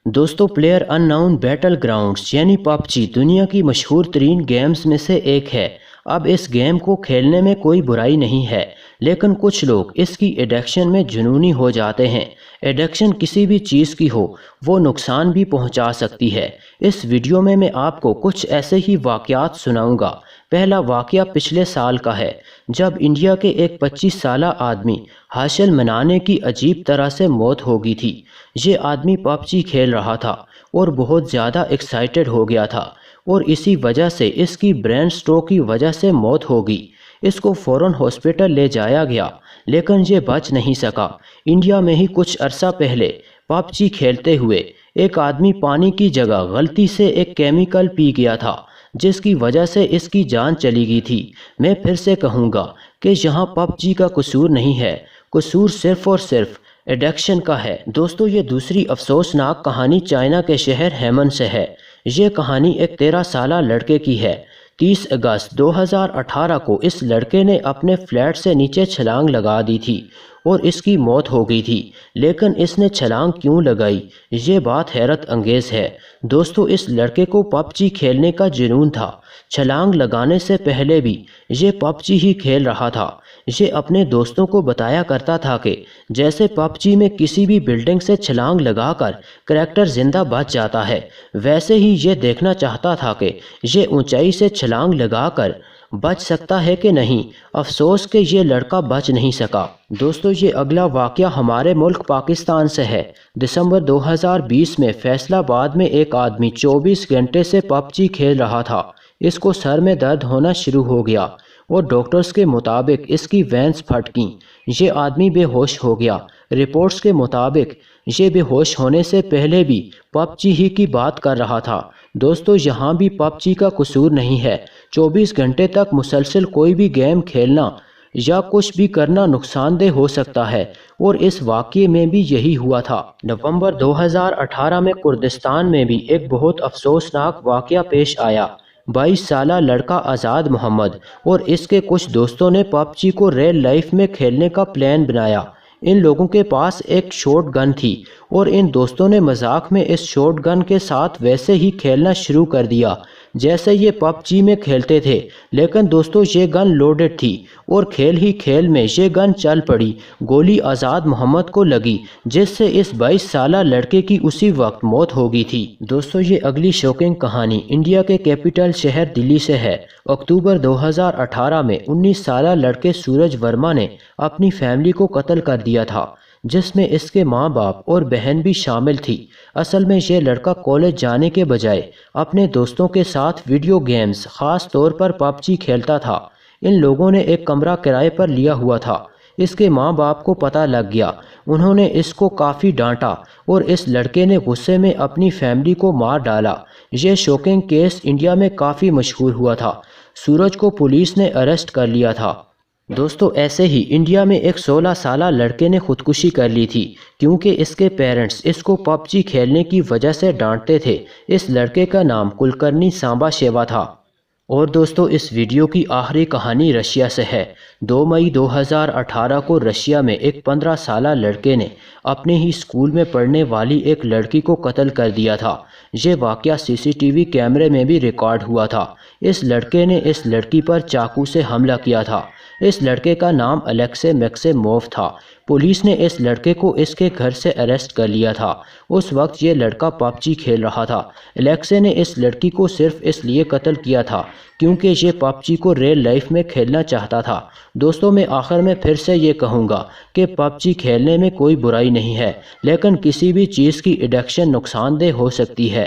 दोस्तों player unknown battle grounds यानी PUBG दुनिया की मशहूर तरीन गेम्स में से एक है। अब इस गेम को खेलने में कोई बुराई नहीं है, लेकिन कुछ लोग इसकी एडिक्शन में जुनूनी हो जाते हैं। एडिक्शन किसी भी चीज़ की हो, वो नुकसान भी पहुंचा सकती है। इस वीडियो में मैं आपको कुछ ऐसे ही वाक़यात सुनाऊंगा। पहला वाक़या पिछले साल का है, जब इंडिया के एक 25 साला आदमी हासिल मनाने की अजीब तरह से मौत हो गई थी। ये आदमी पबजी खेल रहा था और बहुत ज़्यादा एक्साइटेड हो गया था और इसी वजह से इसकी ब्रेन स्ट्रोक की वजह से मौत हो गई। इसको फ़ौरन हॉस्पिटल ले जाया गया, लेकिन ये बच नहीं सका। इंडिया में ही कुछ अरसा पहले पबजी खेलते हुए एक आदमी पानी की जगह गलती से एक केमिकल पी गया था, जिसकी वजह से इसकी जान चली गई थी। मैं फिर से कहूँगा कि यहाँ पबजी का कसूर नहीं है, कसूर सिर्फ़ और सिर्फ एडिक्शन का है। दोस्तों ये दूसरी अफसोसनाक कहानी चाइना के शहर हेमन से है। ये कहानी एक 13 साला लड़के की है। 30 अगस्त 2018 को इस लड़के ने अपने फ्लैट से नीचे छलांग लगा दी थी और इसकी मौत हो गई थी। लेकिन इसने छलांग क्यों लगाई, ये बात हैरत अंगेज़ है। दोस्तों इस लड़के को पबजी खेलने का जुनून था। छलांग लगाने से पहले भी ये पबजी ही खेल रहा था। ये अपने दोस्तों को बताया करता था कि जैसे पबजी में किसी भी बिल्डिंग से छलांग लगाकर करैक्टर जिंदा बच जाता है, वैसे ही ये देखना चाहता था कि ये ऊंचाई से छलांग लगाकर बच सकता है कि नहीं। अफसोस कि ये लड़का बच नहीं सका। दोस्तों ये अगला वाक़या हमारे मुल्क पाकिस्तान से है। दिसंबर 2020 में फैसलाबाद में एक आदमी 24 घंटे से पबजी खेल रहा था। इसको सर में दर्द होना शुरू हो गया और डॉक्टर्स के मुताबिक इसकी वेंस फट गईं। ये आदमी बेहोश हो गया। रिपोर्ट्स के मुताबिक ये बेहोश होने से पहले भी पबजी ही की बात कर रहा था। दोस्तों यहाँ भी पबजी का कसूर नहीं है। 24 घंटे तक मुसलसल कोई भी गेम खेलना या कुछ भी करना नुकसानदेह हो सकता है और इस वाक़ये में भी यही हुआ था। नवंबर 2018 में कुर्दिस्तान में भी एक बहुत अफसोसनाक वाक़या पेश आया। 22 साला लड़का आज़ाद मोहम्मद और इसके कुछ दोस्तों ने पबजी को रियल लाइफ में खेलने का प्लान बनाया। इन लोगों के पास एक शॉट गन थी और इन दोस्तों ने मजाक में इस शॉट गन के साथ वैसे ही खेलना शुरू कर दिया जैसे ये पबजी में खेलते थे। लेकिन दोस्तों ये गन लोडेड थी और खेल ही खेल में ये गन चल पड़ी। गोली आज़ाद मोहम्मद को लगी, जिससे इस 22 साला लड़के की उसी वक्त मौत हो गई थी। दोस्तों ये अगली शॉकिंग कहानी इंडिया के कैपिटल शहर दिल्ली से है। अक्टूबर 2018 में 19 साला लड़के सूरज वर्मा ने अपनी फैमिली को कत्ल कर दिया था, जिसमें इसके माँ बाप और बहन भी शामिल थी। असल में ये लड़का कॉलेज जाने के बजाय अपने दोस्तों के साथ वीडियो गेम्स, ख़ास तौर पर पबजी खेलता था। इन लोगों ने एक कमरा किराए पर लिया हुआ था। इसके माँ बाप को पता लग गया। उन्होंने इसको काफ़ी डांटा और इस लड़के ने गुस्से में अपनी फैमिली को मार डाला। ये शॉकिंग केस इंडिया में काफ़ी मशहूर हुआ था। सूरज को पुलिस ने अरेस्ट कर लिया था। दोस्तों ऐसे ही इंडिया में एक 16 साला लड़के ने खुदकुशी कर ली थी, क्योंकि इसके पेरेंट्स इसको पबजी खेलने की वजह से डांटते थे। इस लड़के का नाम कुलकर्णी सांबा शेवा था। और दोस्तों इस वीडियो की आखिरी कहानी रशिया से है। 2 मई 2018 को रशिया में एक 15 साला लड़के ने अपने ही स्कूल में पढ़ने वाली एक लड़की को कत्ल कर दिया था। ये वाक़या सीसीटीवी कैमरे में भी रिकॉर्ड हुआ था। इस लड़के ने इस लड़की पर चाकू से हमला किया था। इस लड़के का नाम अलेक्से मैक्सिमोव था। पुलिस ने इस लड़के को इसके घर से अरेस्ट कर लिया था। उस वक्त ये लड़का पबजी खेल रहा था। अलेक्से ने इस लड़की को सिर्फ इसलिए कत्ल किया था क्योंकि ये पबजी को रियल लाइफ में खेलना चाहता था। दोस्तों मैं आखिर में फिर से ये कहूँगा कि पबजी खेलने में कोई बुराई नहीं है, लेकिन किसी भी चीज़ की एडिक्शन नुकसानदेह हो सकती है।